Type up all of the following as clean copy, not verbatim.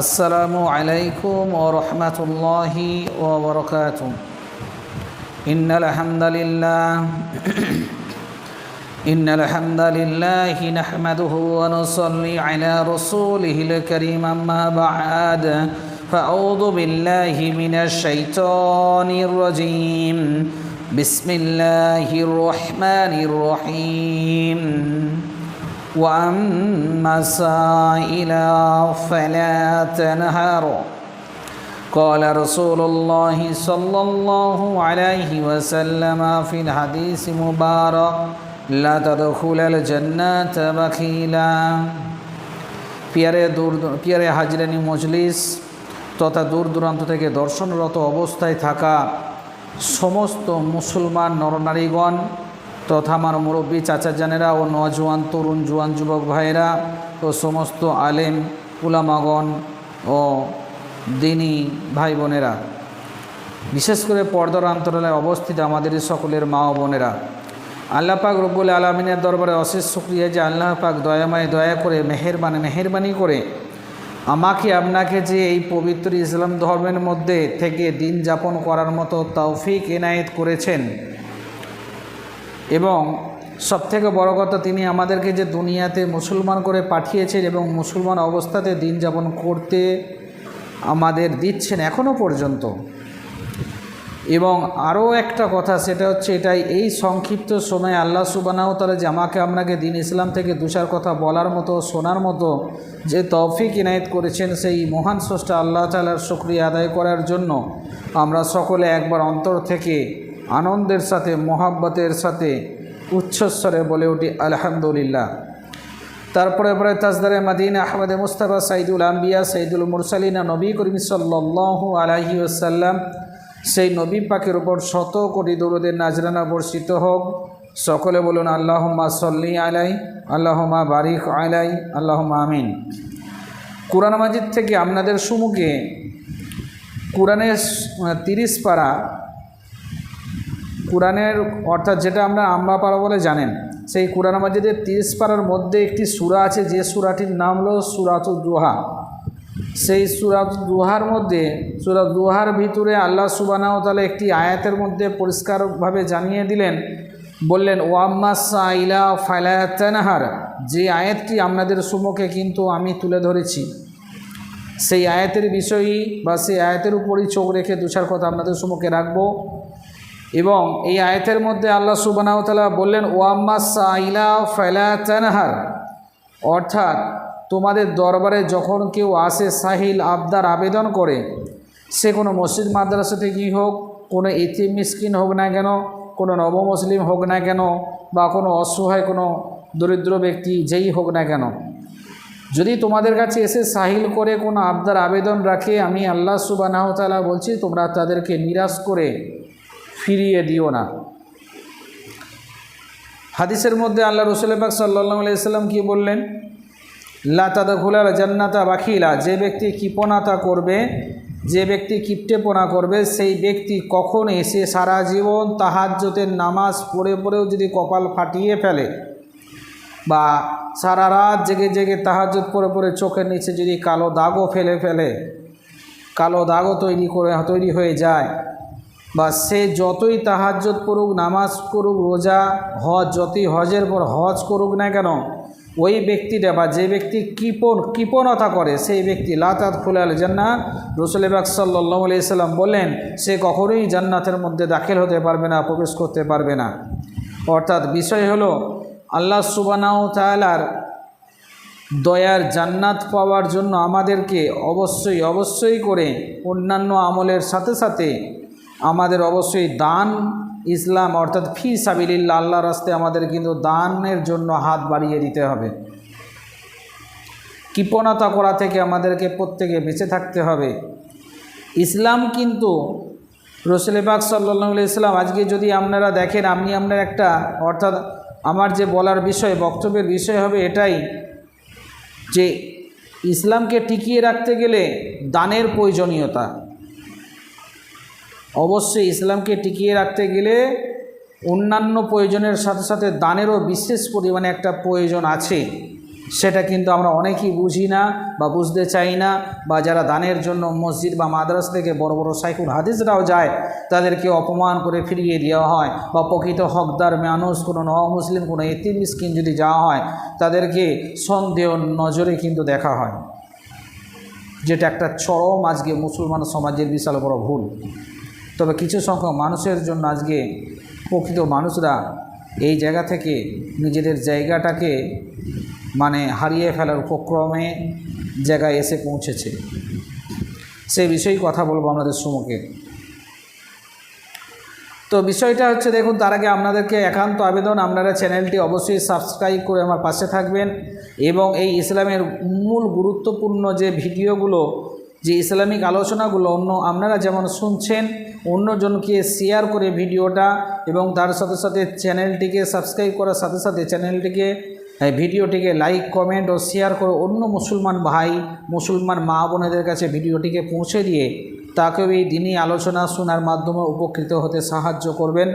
আসসালামু আলাইকুম ওয়া রাহমাতুল্লাহি ওয়া বারাকাতুহু। ইন্নাল হামদালিল্লাহি নাহমাদুহু ওয়া নুসাল্লি আলা রাসূলিহিল কারীম, আম্মা বা'দ। ফাআউযু বিল্লাহি মিনাশ শাইতানির রাজীম। বিসমিল্লাহির রহমানির রহিম। وأما السائل فلا تنهر قال رسول الله صلى الله عليه وسلم في الحديث المبارك لا تدخل الجنة بخيلا। পিয়ারে হাজরানি মজলিস তথা দূর দূরান্ত থেকে দর্শনরত অবস্থায় থাকা সমস্ত মুসলমান নরনারীগণ তথা আমার মুরব্বী চাচা জানেরা ও নওজোয়ান তরুণ জোয়ান যুবক ভাইয়েরা ও সমস্ত আলেম উলামাগণ ও দিনী ভাই বোনেরা, বিশেষ করে পর্দার অন্তরালে অবস্থিত আমাদের সকলের মা ও বোনেরা, আল্লাহ পাক রব্বুল আলামিনের দরবারে অশেষ শুকরিয়া যে আল্লাহ পাক দয়াময় দয়া করে মেহেরবানি করে আমাকে আপনাকে যে এই পবিত্র ইসলাম ধর্মের মধ্যে থেকে দিন যাপন করার মতো তৌফিক এনায়েত করেছেন। এবং সবথেকে বড় কথা, তিনি আমাদেরকে যে দুনিয়াতে মুসলমান করে পাঠিয়েছেন এবং মুসলমান অবস্থাতে দিন যাপন করতে আমাদের দিচ্ছেন এখনও পর্যন্ত। এবং আরও একটা কথা, সেটা হচ্ছে এটাই, এই সংক্ষিপ্ত সময়ে আল্লাহ সুবহানাহু ওয়া তাআলা যে আমাকে আপনাকে দিন ইসলাম থেকে দুসার কথা বলার মতো শোনার মতো যে তৌফিক ইনায়েত করেছেন, সেই মহান স্রষ্টা আল্লাহ তাআলার শুকরিয়া আদায় করার জন্য আমরা সকলে একবার অন্তর থেকে আনন্দের সাথে মোহাব্বতের সাথে উচ্চস্বরে বলে উঠি আলহামদুলিল্লাহ। তারপরে তাজদারে মদিনা আহমদে মুস্তাফা সাইদুল আম্বিয়া সাইদুল মুরসালিনা নবী করিম সাল্লাল্লাহু আলাইহি ওয়াসাল্লাম, সেই নবী পাকের উপর শত কোটি দরুদের নাজরানা বর্ষিত হোক। সকলে বলুন আল্লাহুম্মা সাল্লি আলাই, আল্লাহুম্মা বারিক আলাই, আল্লাহুম্মা আমিন। কুরআন মাজিদ থেকে আপনাদের সম্মুখে কুরআনের 30 পারা, কুরআনের অর্থাৎ যেটা আমরা পারা বলে জানেন, সেই কুরআন মাজিদের 30 পারার মধ্যে একটি সূরা আছে, যে সূরাটির নাম হলো সূরাতুদ দুহা। সেই সূরাতুদ দুহার মধ্যে, সূরা দুহার ভিতরে আল্লাহ সুবহানাহু ওয়া তাআলা একটি আয়াতের মধ্যে পরিষ্কারভাবে জানিয়ে দিলেন, বললেন ওয়াম্মা সাইলা ফালা তানহার। যে আয়াতটি আপনাদের সম্মুখে কিন্তু আমি তুলে ধরেছি, সেই আয়াতের বিষয়ই বা সেই আয়াতের উপরই চোখ রেখে দুচার কথা আপনাদের সম্মুখে রাখবো। এবং এই আয়াতের মধ্যে আল্লাহ সুবহানাহু ওয়া তাআলা বললেন ওয়াম্মা সাইলা ফালা তানহার, অর্থাৎ তোমাদের দরবারে যখন কেউ আসে, সাহিল আবদার আবেদন করে, সে কোনো মসজিদ মাদ্রাসা থেকেই হোক, কোনো এতিম মিসকিন হোক না কেন, কোনো নবমুসলিম হোক না কেন, বা কোনো অসহায় কোনো দরিদ্র ব্যক্তি যেই হোক না কেন, যদি তোমাদের কাছে এসে সাহিল করে কোনো আবদার আবেদন রাখে, আমি আল্লাহ সুবহানাহু ওয়া তাআলা বলছি তোমরা তাদেরকে নিরাশ করে ফিরিয়ে দিও না। হাদিসের মধ্যে আল্লাহ রাসূল পাক সাল্লাল্লাহু আলাইহি ওয়াসাল্লাম কি বললেন? লা তাদখুলাল জান্নাতা বাখিলা। যে ব্যক্তি কৃপণতা করবে, যে ব্যক্তি কিপ্টেপনা করবে, সেই ব্যক্তি কখন এসে সারা জীবন তাহাজ্জুদের নামাজ পড়েও যদি কপাল ফাটিয়ে ফেলে, বা সারা রাত জেগে তাহাজ্জুদ পড়ে চোখের নিচে যদি কালো দাগও ফেলে, কালো দাগও তৈরি হয়ে যায়, বা সে যতই তাহাজ্জুদ পড়ুক, নামাজ করুক, রোজা হজ, যতই হজের পর হজ করুক না কেন, ওই ব্যক্তিটা বা যে ব্যক্তি কৃপণতা করে, সেই ব্যক্তি লা তাদখুলাল জান্নাহ, রাসূল পাক সাল্লাল্লাহু আলাইহি ওয়াসাল্লাম বলেন, সে কখনোই জান্নাতের মধ্যে দাখিল হতে পারবে না, প্রবেশ করতে পারবে না। অর্থাৎ বিষয় হলো, আল্লাহ সুবহানাহু ওয়া তাআলার দয়ার জান্নাত পাওয়ার জন্য আমাদেরকে অবশ্যই করে অন্যান্য আমলের সাথে সাথে আমাদের অবশ্যই দান, ইসলাম অর্থাৎ ফি সাবিলিল্লাহ, আল্লাহর রাস্তায় আমাদের কিন্তু দানের জন্য হাত বাড়িয়ে দিতে হবে। কৃপণতা করা থেকে আমাদেরকে প্রত্যেকে বেঁচে থাকতে হবে। ইসলাম কিন্তু রাসূল পাক সাল্লাল্লাহু আলাইহি ওয়াসাল্লাম, আজকে যদি আপনারা দেখেন, আপনার একটা, অর্থাৎ আমার যে বলার বিষয়, বক্তব্যের বিষয় হবে এটাই, যে ইসলামকে টিকিয়ে রাখতে গেলে দানের প্রয়োজনীয়তা। অবশ্যই ইসলামকে টিকিয়ে রাখতে গেলে অন্যান্য প্রয়োজনের সাথে সাথে দানেরও বিশেষ পরিমাণে একটা প্রয়োজন আছে। সেটা কিন্তু আমরা অনেকেই বুঝি না বা বুঝতে চাই না, বা যারা দানের জন্য মসজিদ বা মাদ্রাসা থেকে বড় বড় শাইখুল হাদিসরাও যায় তাদেরকে অপমান করে ফিরিয়ে দেওয়া হয়, বা প্রকৃত হকদার মানুষ কোনো মুসলিম কোনো এতিম মিসকিন যদি যাওয়া হয় তাদেরকে সন্দেহ নজরে কিন্তু দেখা হয়, যেটা একটা চরম আজকে মুসলমান সমাজের বিশাল বড় ভুল। তবে কিছু সংখ্যক মানুষের জন্য আজকে প্রকৃত মানুষরা এই জায়গা থেকে নিজেদের জায়গাটাকে হারিয়ে ফেলার উপক্রমে জায়গায় এসে পৌঁছেছে। সেই বিষয়েই কথা বলবো আপনাদের সম্মুখে। তো বিষয়টা হচ্ছে, দেখুন, তার আগে আপনাদেরকে একান্ত আবেদন, আপনারা চ্যানেলটি অবশ্যই সাবস্ক্রাইব করে আমার পাশে থাকবেন এবং এই ইসলামের মূল গুরুত্বপূর্ণ যে ভিডিওগুলো, যে ইসলামিক আলোচনাগুলো আপনারা যেমন শুনছেন, অন্যজনকে শেয়ার করে ভিডিওটা, এবং তার সাথে সাথে চ্যানেলটিকে সাবস্ক্রাইব করার সাথে সাথে ভিডিওটিকে লাইক, কমেন্ট ও শেয়ার করে অন্য মুসলমান ভাই, মুসলমান মা বোনেদের কাছে ভিডিওটিকে পৌঁছে দিয়ে তাকেও এই দিনই আলোচনা শোনার মাধ্যমে উপকৃত হতে সাহায্য করবেন,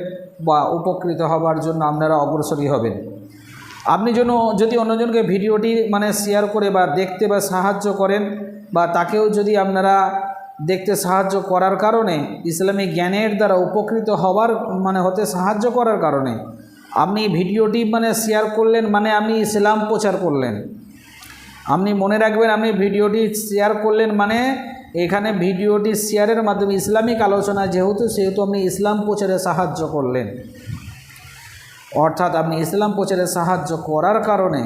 বা উপকৃত হবার জন্য আপনারা অগ্রসরী হবেন। আপনি যদি অন্যজনকে ভিডিওটি শেয়ার করে বা দেখতে বা সাহায্য করেন, বা তাকেও যদি আপনারা দেখতে সাহায্য করার কারণে ইসলামিক জ্ঞানের দ্বারা উপকৃত হবার হতে সাহায্য করার কারণে আপনি ভিডিওটি শেয়ার করলেন, আপনি ইসলাম প্রচার করলেন। আপনি মনে রাখবেন, আপনি ভিডিওটি শেয়ার করলেন এখানে ভিডিওটি শেয়ারের মাধ্যমে ইসলামিক আলোচনা সেহেতু আপনি ইসলাম প্রচারে সাহায্য করলেন। অর্থাৎ আপনি ইসলাম প্রচারে সাহায্য করার কারণে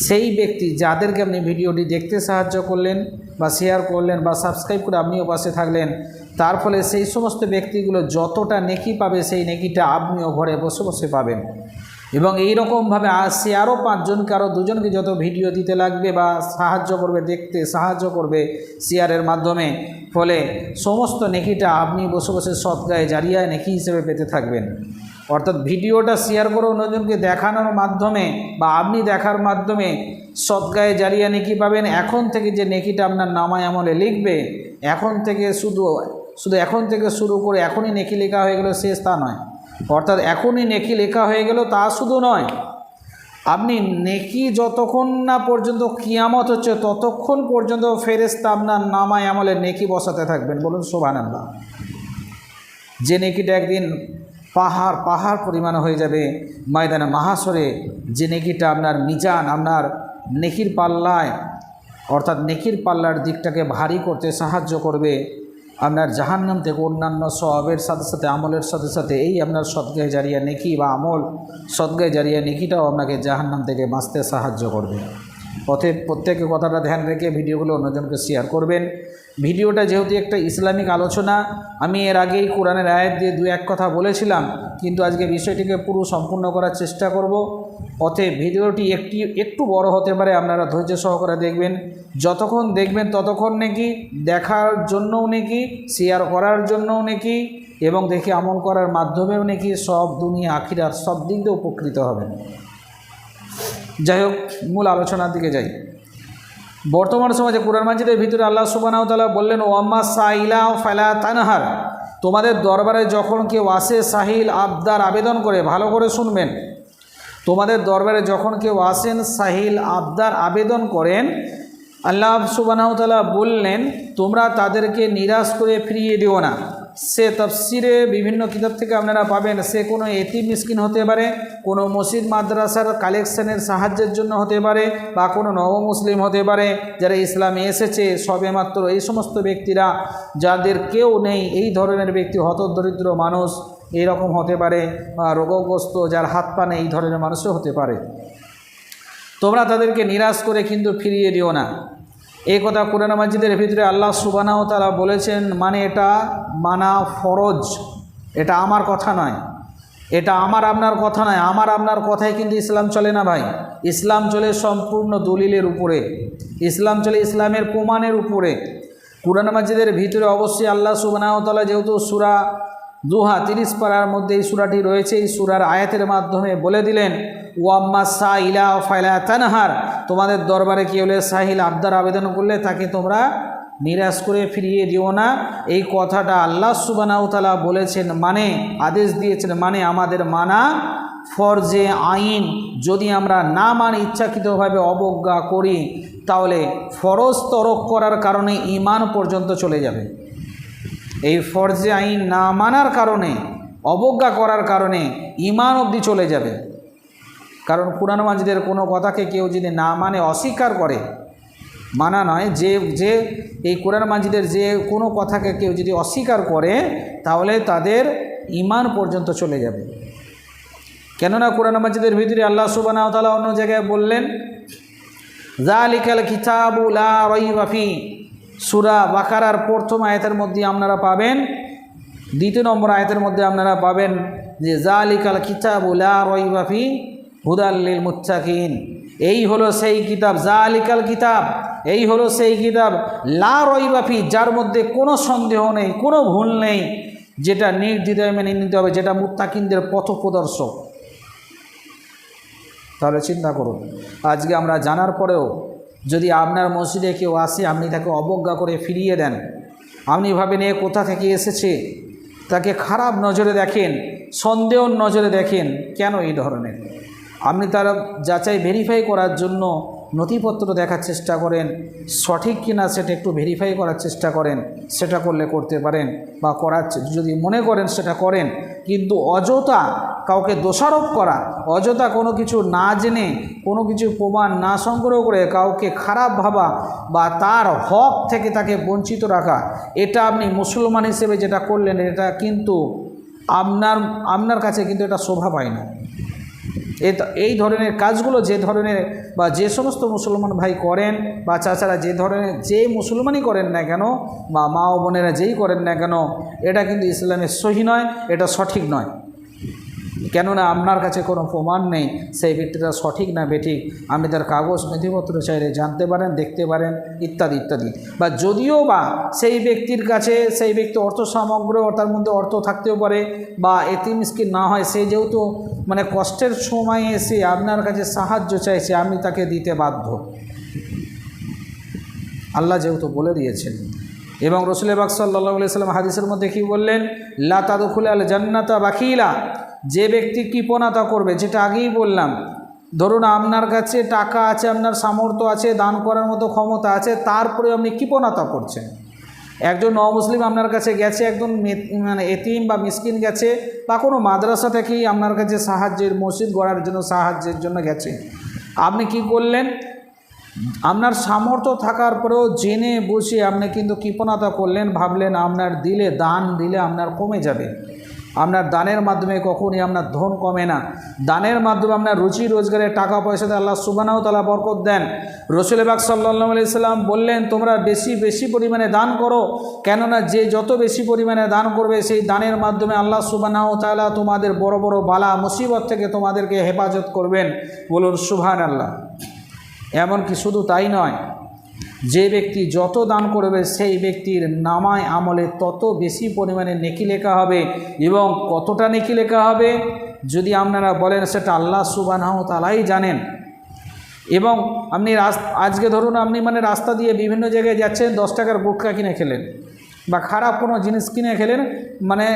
সেই ব্যক্তি যাদেরকে আপনি ভিডিওটি দেখতে সাহায্য করলেন বা শেয়ার করলেন বা সাবস্ক্রাইব করে আপনিও পাশে থাকলেন, তার ফলে সেই সমস্ত ব্যক্তিগুলো যতটা নেকি পাবে সেই নেকিটা আপনিও ঘরে বসে বসে পাবেন। এবং এই রকমভাবে সে আরও 5 জনকে, আরও 2 জনকে যত ভিডিও দিতে লাগবে বা সাহায্য করবে, দেখতে সাহায্য করবে শেয়ারের মাধ্যমে, ফলে সমস্ত নেকিটা আপনি বসে বসে সদকায়ে জারিয়া নেকি হিসেবে পেতে থাকবেন। অর্থাৎ ভিডিওটা শেয়ার করে অন্যজনকে দেখানোর মাধ্যমে বা আপনি দেখার মাধ্যমে সদকায়ে জারিয়া নেকি পাবেন। এখন থেকে যে নেকিটা আপনার নামায় আমলে লিখবে, এখন থেকে শুধু এখন থেকে শুরু করে এখনই নেকি লেখা হয়ে গেল শেষ তা নয়। অর্থাৎ এখনই নেকি লেখা হয়ে গেল তা শুধু নয়, আপনি নেকি যতক্ষণ না পর্যন্ত কিয়ামত হচ্ছে ততক্ষণ পর্যন্ত ফেরেশতা আপনার নামায় আমলে নেকি বসাতে থাকবেন। বলুন সুবহানাল্লাহ। যে নেকিটা একদিন পাহাড় পরিমাণ হয়ে যাবে ময়দানে মাহাশরে, যে নেকিটা আপনার মিজান, আপনার নেকির পাল্লায়, অর্থাৎ নেকির পাল্লার দিকটাকে ভারী করতে সাহায্য করবে। আপনার জাহান্নাম থেকে অন্যান্য সওয়াবের সাথে সাথে আমলের সাথে সাথে এই আপনার সদকায়ে জারিয়া নেকি বা আমল, সদকায়ে জারিয়া নেকিটাও আপনাকে জাহান্নাম থেকে বাঁচতে সাহায্য করবে। অতএব প্রত্যেকে কথাটা ধ্যান রেখে ভিডিওগুলো অন্যজনকে শেয়ার করবেন। ভিডিওটা যেহেতু একটা ইসলামিক আলোচনা, আমি এর আগেই কোরআনের আয়াত দিয়ে 2-1 কথা বলেছিলাম, কিন্তু আজকে বিষয়টিকে পুরো সম্পূর্ণ করার চেষ্টা করব। অতএব ভিডিওটি একটু বড় হতে পারে, আপনারা ধৈর্য সহকারে দেখবেন। যতক্ষণ দেখবেন ততক্ষণ নাকি দেখার জন্যও নাকি, শেয়ার করার জন্যও নাকি, এবং দেখে আমল করার মাধ্যমেও নাকি সব দুনিয়া আখিরাত সব দিক দিয়ে উপকৃত হবেন। যাই হোক, মূল আলোচনার দিকে যাই। বর্তমান সমাজে কুরআন মাজিদের ভিতরে আল্লাহ সুবহানাহু ওয়া তাআলা বললেন, ওয়াম্মা সাইলা ফালা তানহার, তোমাদের দরবারে যখন কেউ আসে সাহিল আবদার আবেদন করে, ভালো করে শুনবেন, তোমাদের দরবারে যখন কেউ আসেন সাহিল আবদার আবেদন করেন, আল্লাহ সুবহানাহু ওয়া তাআলা বললেন তোমরা তাদেরকে নিরাশ করে ফিরিয়ে দিও না। সে তাফসিরে বিভিন্ন কিতাব থেকে আপনারা পাবেন, সে কোনো এতিম মিসকিন হতে পারে, কোনো মসজিদ মাদ্রাসার কালেকশনের সাহায্যের জন্য হতে পারে, বা কোনো নবমুসলিম হতে পারে যারা ইসলামে এসেছে সবেমাত্র, এই সমস্ত ব্যক্তিরা যাদের কেউ নেই, এই ধরনের ব্যক্তি হতদরিদ্র মানুষ এরকম হতে পারে, বা রোগগ্রস্ত যার হাত পা নেই এই ধরনের মানুষও হতে পারে। তোমরা তাদেরকে নিরাশ করে কিন্তু ফিরিয়ে দিও না। এই কথা কুরআন মাজিদের ভিতরে আল্লাহ সুবহানাহু ওয়া তাআলা বলেছেন, এটা মানা ফরজ, এটা আমার কথা নয়, এটা আমার আপনার কথা নয়। আমার আপনার কথায় কিন্তু ইসলাম চলে না ভাই। ইসলাম চলে সম্পূর্ণ দলিলের উপরে, ইসলাম চলে ইসলামের প্রমাণের উপরে। কুরআন মাজিদের ভিতরে অবশ্যই আল্লাহ সুবহানাহু ওয়া তাআলা যেহেতু সূরা দুহা 30 পারার মধ্যে এই সূরাটি রয়েছে, এই সূরার আয়াতের মাধ্যমে বলে দিলেন, ওয়াম্মা সাইলা ফালা তানহার, তোমাদের দরবারে কি হলে সাহিল আবদার আবেদন করলে তাকে তোমরা নিরাশ করে ফিরিয়ে দিও না। এই কথাটা আল্লাহ সুবহানাহু ওয়া তাআলা বলেছেন, আদেশ দিয়েছেন, আমাদের মানা ফরজে আইন যদি আমরা না মানি, ইচ্ছাকৃতভাবে অবজ্ঞা করি, তাহলে ফরজ তরক করার কারণে ঈমান পর্যন্ত চলে যাবে। এই ফরজে আইন না মানার কারণে, অবজ্ঞা করার কারণে ঈমান অবধি চলে যাবে। কারণ কুরআন মাজিদের কোনো কথাকে কেউ যদি না মানে, অস্বীকার করে, মানা নয়, যে এই কোরআন মাজিদের যে কোনো কথাকে কেউ যদি অস্বীকার করে, তাহলে তাদের ঈমান পর্যন্ত চলে যাবে। কেননা কোরআন মাজিদের ভিতরে আল্লাহ সুবহানাহু ওয়া তাআলা অন্য জায়গায় বললেন, যালিকাল কিতাবু লা রাইবা ফি, সূরা বাকারার প্রথম আয়াতের মধ্যে আপনারা পাবেন, 2 নম্বর আয়াতের মধ্যে আপনারা পাবেন যে যালিকাল কিতাবু লা রাইবা ফি হুদাল লিল মুত্তাকিন। এই হলো সেই কিতাব, যালিকাল কিতাব, এই হলো সেই কিতাব, লা রাইবা ফি, যার মধ্যে কোনো সন্দেহ নেই, কোনো ভুল নেই, যেটা নির্দ্বিধায় মেনে নিতে হবে, যেটা মুত্তাকিনদের পথপ্রদর্শক। তাহলে চিন্তা করুন, আজকে আমরা জানার পরেও যদি আপনার মসজিদে কেউ আসে, আপনি তাকে অবজ্ঞা করে ফিরিয়ে দেন, আপনি ভাবেন এ কোথা থেকে এসেছে, তাকে খারাপ নজরে দেখেন, সন্দেহর নজরে দেখেন, কেন এই ধরনের? আপনি তার যাচাই ভেরিফাই করার জন্য নথিপত্র দেখার চেষ্টা করেন, সঠিক কিনা সেটা একটু ভেরিফাই করার চেষ্টা করেন, সেটা করলে করতে পারেন, বা করার যদি মনে করেন সেটা করেন। কিন্তু অযথা কাউকে দোষারোপ করা, অযথা কোনো কিছু না জেনে, কোনো কিছু প্রমাণ না সংগ্রহ করে কাউকে খারাপ ভাবা বা তার হক থেকে তাকে বঞ্চিত রাখা, এটা আপনি মুসলমান হিসেবে যেটা করলেন, এটা কিন্তু আপনার কাছে কিন্তু এটা শোভা পায় না। এই ধরনের কাজগুলো যে ধরনের বা যে সমস্ত মুসলমান ভাই করেন, বা চাচারা যে ধরনের, যে মুসলমানই করেন না কেন, বা মা ও বোনেরা যেই করেন না কেন, এটা কিন্তু ইসলামের সহি নয়, এটা সঠিক নয়। কেননা আপনার কাছে কোনো প্রমাণ নেই সেই ব্যক্তিটা সঠিক না বেঠিক, আপনি তার কাগজ নথিপত্র চাইলে জানতে পারেন, দেখতে পারেন, ইত্যাদি ইত্যাদি। বা যদিও বা সেই ব্যক্তির কাছে, সেই ব্যক্তি অর্থ সামগ্র, তার মধ্যে অর্থ থাকতেও পারে, বা এতিম মিসকিন না হয়, সে যেহেতু মানে কষ্টের সময় এসে আপনার কাছে সাহায্য চাইছে, আপনি তাকে দিতে বাধ্য, আল্লাহ যেহেতু বলে দিয়েছেন। এবং রাসূল পাক সাল্লাল্লাহু আলাইহি ওয়াসাল্লাম হাদিসের মধ্যে কি বললেন, লা তাদখুলাল জান্নাতা বাখিলা, যে ব্যক্তি কৃপণতা করবে, যেটা আগেই বললাম, ধরুন আপনার কাছে টাকা আছে, আপনার সামর্থ্য আছে, দান করার মতো ক্ষমতা আছে, তারপরে আপনি কৃপণতা করছেন। একজন অমুসলিম আপনার কাছে গেছে, একজন মানে এতিম বা মিসকিন গেছে, বা কোনো মাদ্রাসা থেকেই আপনার কাছে সাহায্যের, মসজিদ গড়ার জন্য সাহায্যের জন্য গেছে, আপনি কি করলেন? আপনার সামর্থ্য থাকার পরেও জেনে বুঝে আপনি কিন্তু কৃপণতা করলেন, ভাবলেন আপনার দিলে, দান দিলে আপনার কমে যাবে। আপনার দানের মাধ্যমে কখনই আপনার ধন কমে না, দানের মাধ্যমে আপনার রুচি রোজগারের টাকা পয়সাতে আল্লাহ সুবহানাহু ওয়া তাআলা বরকত দেন। রাসূল পাক সাল্লাল্লাহু আলাইহি সাল্লাম বললেন, তোমরা বেশি বেশি পরিমাণে দান করো, কেননা যে যত বেশি পরিমাণে দান করবে, সেই দানের মাধ্যমে আল্লাহ সুবহানাহু ওয়া তাআলা তোমাদের বড় বড় বালা মুসিবত থেকে তোমাদেরকে হেফাজত করবেন। বলুন সুবহানাল্লাহ। এমনকি শুধু তাই নয়, যে ব্যক্তি যত দান করবে, সেই ব্যক্তির নামায় আমলে তত বেশি পরিমাণে নেকি লেখা হবে। এবং কতটা নেকি লেখা হবে যদি আপনারা বলেন, সেটা আল্লাহ সুবহানাহু ওয়া তাআলাই জানেন। এবং আপনি আজকে ধরুন আপনি মানে রাস্তা দিয়ে বিভিন্ন জায়গায় যাচ্ছেন, 10 টাকার গুটখা কিনে খেলেন, বা খারাপ কোনো জিনিস কিনে খেলেন, মানে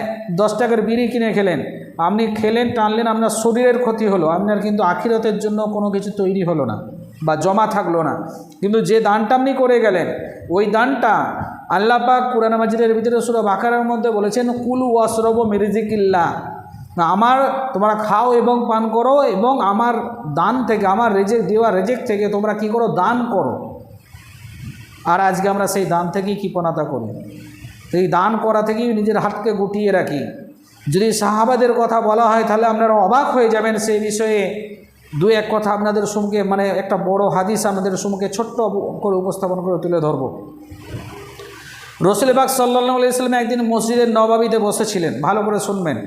10 টাকার বিড়ি কিনে খেলেন, আপনি খেলেন, টানলেন, আপনার শরীরের ক্ষতি হলো, আপনার কিন্তু আখিরাতের জন্য কোনো কিছু তৈরি হলো না বা জমা থাকলো না। কিন্তু যে দানটা আপনি করে গেলেন, ওই দানটা আল্লাহ পাক কুরআন মাজিদের ভিতরে সূরা বাকারার মধ্যে বলেছেন, কুলু ওয়াশরাবু মির রিজিকিল্লাহ, আমার তোমরা খাও এবং পান করো, এবং আমার দান থেকে, আমার রেজেক দেওয়া রেজেক থেকে তোমরা কি করো? দান করো। আর আজকে আমরা সেই দান থেকেই কৃপণতা করি, এই দান করা থেকেই নিজের হাতকে গুটিয়ে রাখি। যদি সাহাবাদের কথা বলা হয়, তাহলে আপনারা অবাক হয়ে যাবেন। সেই বিষয়ে দু এক কথা আপনাদের সম্মুখে, মানে একটা বড় হাদিস আপনাদের সম্মুখে ছোট্ট করে উপস্থাপন করে তুলে ধরব। রাসূল পাক সাল্লাল্লাহু আলাইহি ওয়াসাল্লাম একদিন মসজিদের নববীতে বসেছিলেন, ভালো করে শুনবেন।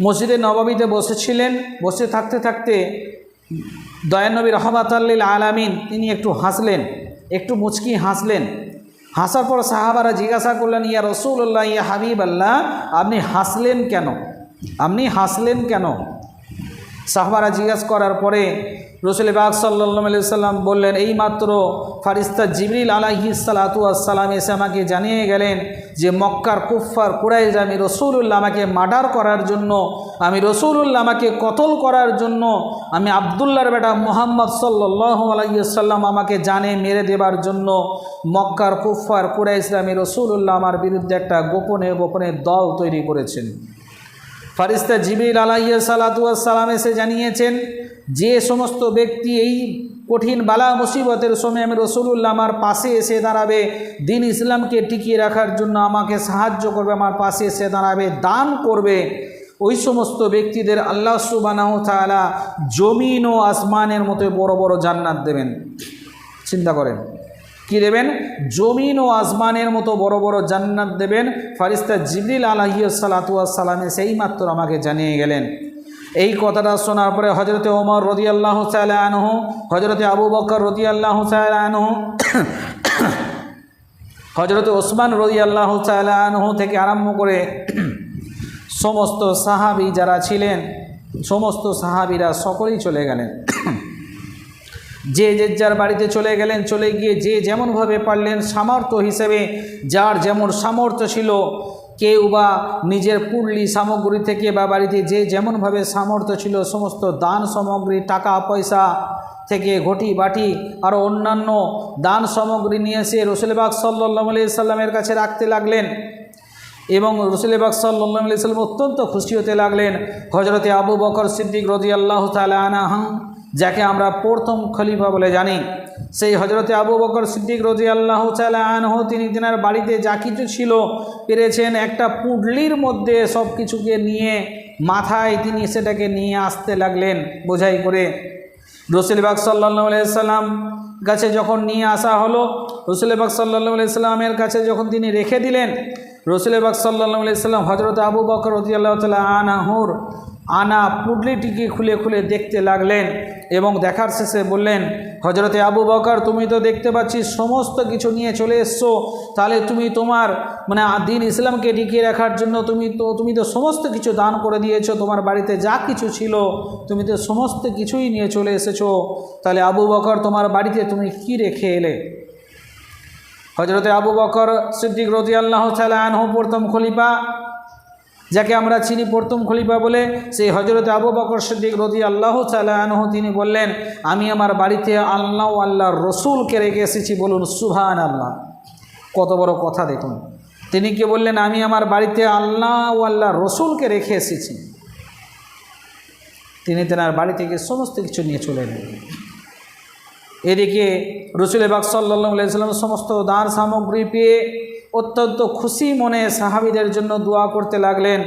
মসজিদে নববীতে বসেছিলেন, বসে থাকতে থাকতে দয়ার নবী রাহমাতাল লিল আলামিন তিনি একটু হাসলেন, একটু মুচকি হাসলেন। হাসার পর সাহাবারা জিজ্ঞাসা করলেন, ইয়া রাসূলুল্লাহ, ইয়া হাবিবাল্লাহ, আপনি হাসলেন কেন? আপনি হাসলেন কেন? সাহাবারা জিজ্ঞাসা করার পরে রসুল পাক সাল্লাল্লাহু আলাইহি সাল্লাম বললেন, এইমাত্র ফারিস্তা জিবরিল আলাইহিস সালাতু ওয়াস সালাম এসে আমাকে জানিয়ে গেলেন যে মক্কার কুফফার কুরাইশ আমি রসুলুল্লাহ আমাকে মার্ডার করার জন্য, আমি রসুলুল্লাহ আমাকে কতল করার জন্য, আমি আবদুল্লাহর বেটা মুহাম্মদ সাল্লাল্লাহু আলাইহি সাল্লাম আমাকে জানে মেরে দেবার জন্য মক্কার কুফফার কুরাইশরা আমি রসুলুল্লাহ আমার বিরুদ্ধে একটা গোপনে গোপনে দল তৈরি করেছেন। ফারিস্তা জিবরিল আলাইহিস সালাতু ওয়াস সালাম এসে জানিয়েছেন যে সমস্ত ব্যক্তি এই কঠিন বালা মুসিবতের সময় আমি রসুলুল্লাহ আমার পাশে এসে দাঁড়াবে, দিন ইসলামকে টিকিয়ে রাখার জন্য আমাকে সাহায্য করবে, আমার পাশে এসে দাঁড়াবে, দান করবে, ওই সমস্ত ব্যক্তিদের আল্লাহ সুবহানাহু ওয়া তাআলা জমিন ও আসমানের মতো বড় বড় জান্নাত দেবেন। চিন্তা করেন, কি দেবেন? জমিন ও আসমানের মতো বড় বড় জান্নাত দেবেন। ফারিস্তা জিবরিল আলাইহিস সালাতু ওয়াস সালাম সেই মাত্র আমাকে জানিয়ে গেলেন। এই কথাটা শোনার পরে হযরতে ওমর রাদিয়াল্লাহু তাআলা আনহু, হযরতে আবু বকর রাদিয়াল্লাহু তাআলা আনহু, হযরতে ওসমান রাদিয়াল্লাহু তাআলা আনহু থেকে আরম্ভ করে সমস্ত সাহাবী যারা ছিলেন সমস্ত সাহাবীরা সকলেই চলে গেলেন। যে যার বাড়িতে চলে গেলেন, চলে গিয়ে যে যেমনভাবে পারলেন সামর্থ্য হিসেবে যার যেমন সামর্থ্য ছিল, কেউ বা নিজের পুরলি সামগ্রী থেকে বা বাড়িতে যে যেমনভাবে সামর্থ্য ছিল সমস্ত দান সামগ্রী, টাকা পয়সা থেকে ঘটি বাটি আরও অন্যান্য দান সামগ্রী নিয়ে এসে রসুল পাক সাল্লাল্লাহু আলাইহি সাল্লামের কাছে রাখতে লাগলেন এবং রসুল পাক সাল্লাল্লাহু আলাইহি সাল্লাম অত্যন্ত খুশি হতে লাগলেন। হযরতে আবু বকর সিদ্দিক রাদিয়াল্লাহু তাআলা আনহু, যাকে আমরা প্রথম খলিফা বলে জানি, সেই হযরতে আবু বকর সিদ্দিক রাদিয়াল্লাহু তাআলা আনহু তিনি তেনার বাড়িতে যা কিছু ছিল পেরেছেন একটা পুডলির মধ্যে সব কিছুকে নিয়ে মাথায় তিনি সেটাকে নিয়ে আসতে লাগলেন বোঝাই করে। রসুল পাক সাল্লাল্লাহু আলাইহি সাল্লাম কাছে যখন নিয়ে আসা হলো, রসুল পাক সাল্লাল্লাহু আলাইহি সাল্লামের কাছে যখন তিনি রেখে দিলেন, রসুল পাক সাল্লাল্লাহু আলাইহি সাল্লাম হযরত আবু বকর রাদিয়াল্লাহু তাআলা আনহুর আনা পুডলিটিকে খুলে খুলে দেখতে লাগলেন এবং দেখার শেষে বললেন, হযরতে আবু বকর তুমি তো দেখতে পাচ্ছি সমস্ত কিছু নিয়ে চলে এসছো, তাহলে তুমি তোমার দিন ইসলামকে টিকিয়ে রাখার জন্য তুমি তো সমস্ত কিছু দান করে দিয়েছো, তোমার বাড়িতে যা কিছু ছিল তুমি তো সমস্ত কিছুই নিয়ে চলে এসেছো, তাহলে আবু বকর তোমার বাড়িতে তুমি কি রেখে এলে? হযরতে আবু বকর সিদ্দিক রাদিয়াল্লাহু তাআলা আনহু প্রথম খলিফা, যাকে আমরা চিনি প্রথম খলিফা বলে, সেই হযরতে আবু বকর সিদ্দিক রাদিয়াল্লাহু তাআলা আনহু তিনি বললেন, আমি আমার বাড়িতে আল্লাহ ও আল্লাহর রসুলকে রেখে এসেছি। বলুন সুবহানাল্লাহ, কত বড় কথা দেখুন। তিনি কি বললেন? আমি আমার বাড়িতে আল্লাহ ও আল্লাহর রসুলকে রেখে এসেছি। তিনি তেনার বাড়ি থেকে সমস্ত কিছু নিয়ে চলে এলেন। এদিকে রসুল পাক সাল্লাল্লাহু আলাইহি সাল্লাম সমস্ত দান সামগ্রী পেয়ে অত্যন্ত খুশি মনে সাহাবীদের জন্য দোয়া করতে লাগলেন,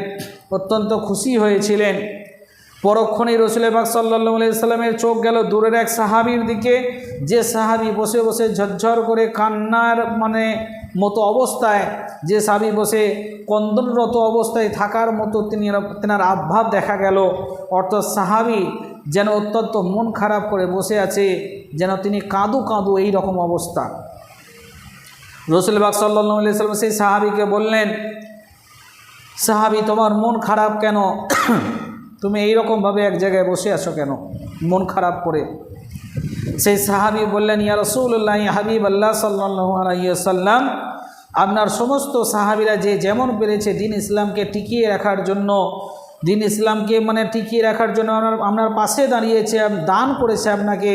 অত্যন্ত খুশি হয়েছিলেন। পরক্ষণেই রসুল পাক সাল্লাল্লাহু আলাইহি সাল্লামের চোখ গেল দূরের এক সাহাবীর দিকে, যে সাহাবী বসে বসে ঝরঝর করে কান্নার মতো অবস্থায়, যে সাহাবী বসে কন্দনরত অবস্থায় থাকার মতো তেনার আভাব দেখা গেল। অর্থাৎ সাহাবী যেন অত্যন্ত মন খারাপ করে বসে আছে, যেন তিনি কাঁদু কাঁদু এই রকম অবস্থা। রসুল পাক সাল্লাল্লাহু আলাইহি সাল্লাম সেই সাহাবীকে বললেন, সাহাবী তোমার মন খারাপ কেন? তুমি এইরকমভাবে এক জায়গায় বসে আছো কেন মন খারাপ করে? সেই সাহাবী বললেন, ইয়া রাসূলুল্লাহ, ইয়া হাবিবাল্লাহ সাল্লাল্লাহু আলাইহি ওয়াসাল্লাম, আপনার সমস্ত সাহাবীরা যে যেমন পেরেছে দিন ইসলামকে টিকিয়ে রাখার জন্য, দিন ইসলামকে টিকিয়ে রাখার জন্য আপনার পাশে দাঁড়িয়েছে, দান করেছে আপনাকে,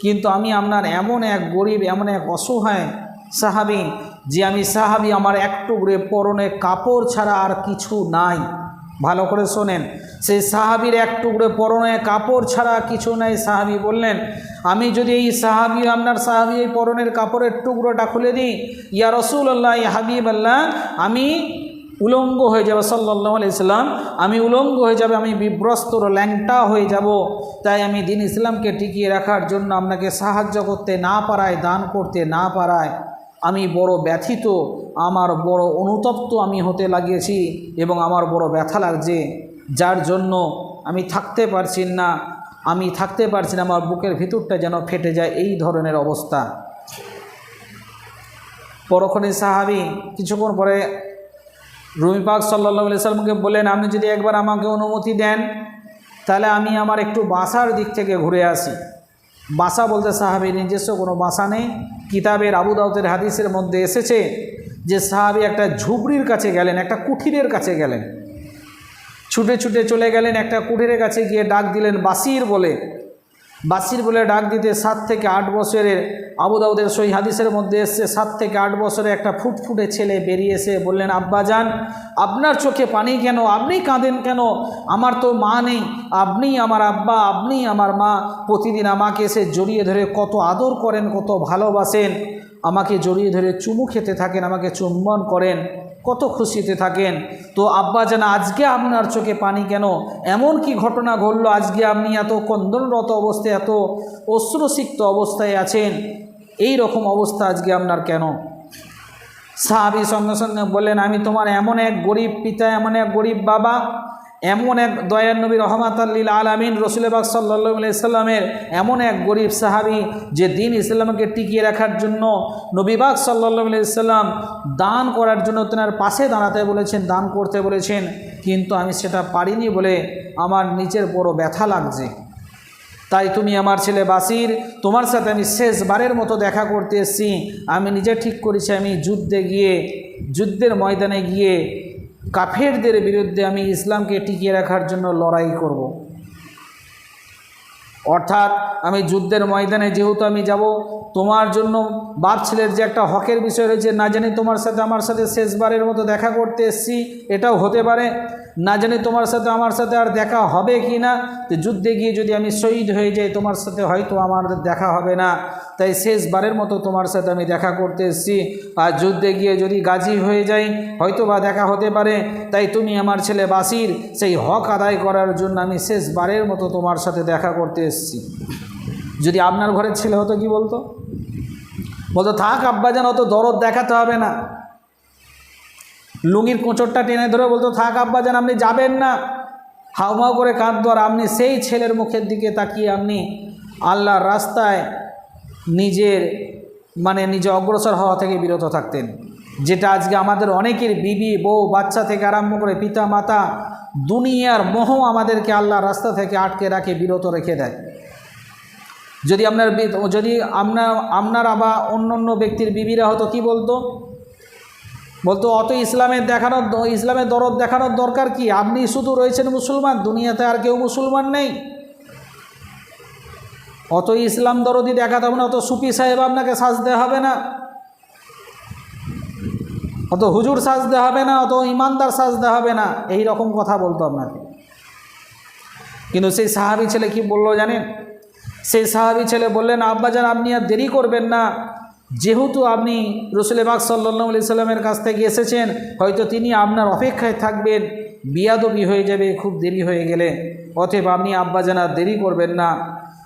কিন্তু আমি আপনার এমন এক গরিব, এমন এক অসহায় সাহাবী, যে আমি সাহাবী আমার এক টুকরে পরনে কাপড় ছাড়া আর কিছু নাই। ভালো করে শোনেন, সেই সাহাবীর এক টুকরে পরনে কাপড় ছাড়া কিছু নাই। সাহাবী বললেন, আমি যদি এই সাহাবী আপনার সাহাবী এই পরনের কাপড়ের টুকরোটা খুলে দিই, ইয়া রাসূলুল্লাহ, ইয়া হাবিবাল্লাহ, আমি উলঙ্গ হয়ে যাবে, সাল্লাল্লাহু আলাইহি সাল্লাম, আমি উলঙ্গ হয়ে যাবে, আমি বিব্রস্তর ল্যাংটা হয়ে যাব। তাই আমি দিন ইসলামকে টিকিয়ে রাখার জন্য আপনাকে সাহায্য করতে না পারায়, দান করতে না পারায় আমি বড় ব্যথিত, আমার বড় অনুতপ্ত আমি হতে লাগিয়েছি এবং আমার বড় ব্যথা লাগছে, যার জন্য আমি থাকতে পারছি না, আমার বুকের ভিতরটা যেন ফেটে যায়, এই ধরনের অবস্থা। পরক্ষণে সাহাবী কিছুক্ষণ পরে রুমি পাক সাল্লাল্লাহু আলাইহি সাল্লামকে বললেন, আপনি যদি একবার আমাকে অনুমতি দেন তাহলে আমি আমার একটু বাসার দিক থেকে ঘুরে আসি। বাসা বলতে সাহাবীর নিজস্ব কোনো বাসা নেই। কিতাবের আবু দাউদের হাদিসের মধ্যে এসেছে যে সাহাবী একটা ঝুপড়ির কাছে গেলেন, একটা কুঠিরের কাছে গেলেন, ছুটে ছুটে চলে গেলেন, একটা কুঠিরের কাছে গিয়ে ডাক দিলেন বাসির বলে। বাসির বলে ডাক দিতে 7 থেকে 8 বছরের, আবু দাউদের সহিহ হাদিসের মধ্যে এসছে 7 থেকে 8 বছরের একটা ফুটফুটে ছেলে বেরিয়ে এসে বললেন, আব্বাজান আপনার চোখে পানি কেন, আপনি কাঁদেন কেন? আমার তো মা নেই, আপনি আমার আব্বা, আপনি আমার মা। প্রতিদিন আমাকে এসে জড়িয়ে ধরে কত আদর করেন, কত ভালোবাসেন, আমাকে জড়িয়ে ধরে চুমু খেতে থাকেন, আমাকে চুম্বন করেন, কত খুশিতে থাকেন। তো আব্বাজান আজকে আপনার চোখে পানি কেন? এমন কি ঘটনা ঘটলো আজকে আপনি এত কন্দনরত অবস্থায়, এত অশ্রুসিক্ত অবস্থায় আছেন? এই রকম অবস্থা আজকে আপনার কেন? সাহাবী সঙ্গে সঙ্গে বললেন, আমি তোমার এমন এক গরিব পিতা, এমন এক গরিব বাবা, এমন এক দয়ার নবী রহমাতাল লিল আলামিন রাসূল পাক সাল্লাল্লাহু আলাইহি সাল্লামের এমন এক গরিব সাহাবী যে দিন ইসলামকে টিকিয়ে রাখার জন্য নবী পাক সাল্লাল্লাহু আলাইহি সাল্লাম দান করার জন্য তেনার পাশে দাঁড়াতে বলেছেন, দান করতে বলেছেন, কিন্তু আমি সেটা পারিনি বলে আমার নিচের বড় ব্যথা লাগছে। তাই তুমি আমার ছেলে বাসির, তোমার সাথে আমি শেষবারের মতো দেখা করতে এসেছি। আমি নিজে ঠিক করেছি আমি যুদ্ধের ময়দানে গিয়ে কাফেরদের বিরুদ্ধে আমি ইসলামকে টিকিয়ে রাখার জন্য লড়াই করব। অর্থাৎ আমি যুদ্ধের ময়দানে যেহেতু আমি যাব, তোমার জন্য বাপ ছেলের যে একটা হকের বিষয় রয়েছে, না জানি তোমার সাথে আমার সাথে শেষবারের মতো দেখা করতে এসেছি, এটাও হতে পারে, না জানি তোমার সাথে আমার সাথে আর দেখা হবে কি না। তো যুদ্ধে গিয়ে যদি আমি শহীদ হয়ে যাই, তোমার সাথে হয়তো আমার দেখা হবে না, তাই শেষবারের মতো তোমার সাথে আমি দেখা করতে এসেছি। আর যুদ্ধে গিয়ে যদি গাজী হয়ে যাই, হয়তো বা দেখা হতে পারে, তাই তুমি আমার ছেলে বাসির সেই হক আদায় করার জন্য আমি শেষবারের মতো তোমার সাথে দেখা করতে এসেছি। যদি আপনার ঘরের ছেলে হতো কি বলতো? বলতো, থাক আব্বাজান, অত দরদ দেখাতে হবে না। লুঙ্গির কোঁচরটা টেনে ধরে বলতো, থাক আব্বাজান আপনি যাবেন না, হাউমাউ করে কাঁদতো। আর আপনি সেই ছেলের মুখের দিকে তাকিয়ে আপনি আল্লাহর রাস্তায় নিজে অগ্রসর হওয়া থেকে বিরত থাকতেন। যেটা আজকে আমাদের অনেকের বিবি, বউ, বাচ্চা থেকে আরম্ভ করে পিতা মাতা, দুনিয়ার মোহ আমাদেরকে আল্লাহর রাস্তা থেকে আটকে রাখে, বিরত রেখে দেয়। যদি আপনার আবার অন্য ব্যক্তির বিবিরা হতো কি বলতো? অত ইসলামের দরদ দেখানোর দরকার কি? আপনি শুধু রয়েছেন মুসলমান, দুনিয়াতে আর কেউ মুসলমান নেই। অত ইসলাম দরদি দেখাতে হবে না, অত সুফি সাহেব আপনাকে সাজতে হবে না, অত হুজুর সাজতে হবে না, অত ইমানদার সাজতে হবে না, এই রকম কথা বলতো আপনাকে। কিন্তু সেই সাহাবী ছেলে কি বললো জানেন? সেই সাহাবী ছেলে বললেন, আব্বাজান আপনি আর দেরি করবেন না, যেহেতু আপনি রাসূল পাক সাল্লাল্লাহু আলাইহি সাল্লামের কাছ থেকে এসেছেন, হয়তো তিনি আপনার অপেক্ষায় থাকবেন, বিয়াদবি হয়ে যাবে খুব দেরি হয়ে গেলে, অতএব আপনি আব্বাজান আর দেরি করবেন না।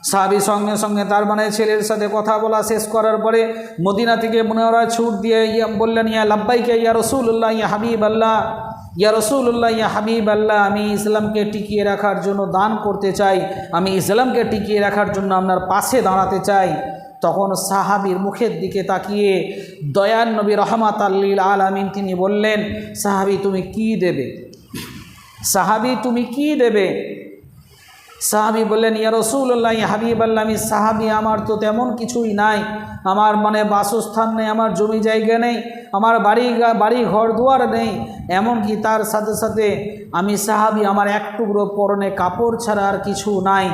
সাহাবী সঙ্গে সঙ্গে তার ছেলের সাথে কথা বলা শেষ করার পরে মদিনা থেকে মুনাওয়ারা ছুট দিয়ে বললেন, ইয়া লাব্বাইকা ইয়া রাসূলুল্লাহ ইয়া হাবিবাল্লাহ, ইয়া রাসূলুল্লাহ ইয়া হাবিবাল্লাহ, আমি ইসলামকে টিকিয়ে রাখার জন্য দান করতে চাই, আমি ইসলামকে টিকিয়ে রাখার জন্য আপনার পাশে দাঁড়াতে চাই। তখন সাহাবীর মুখের দিকে তাকিয়ে দয়ার নবী রহমাতাল লিল আলামিন তিনি বললেন, সাহাবী তুমি কি দেবে? সাহাবী তুমি কি দেবে? সাহাবী বললেন, ইয়া রাসূলুল্লাহ ইয়া হাবিবাল্লাহ, আমি সাহাবী, আমার তো তেমন কিছুই নাই, আমার বাসস্থান নেই, আমার জমি জায়গা নেই, আমার বাড়ি ঘর দুয়ার নেই, এমনকি তার সাথে সাথে আমি সাহাবী, আমার এক টুকরো পরনে কাপড় ছাড়া আর কিছু নাই,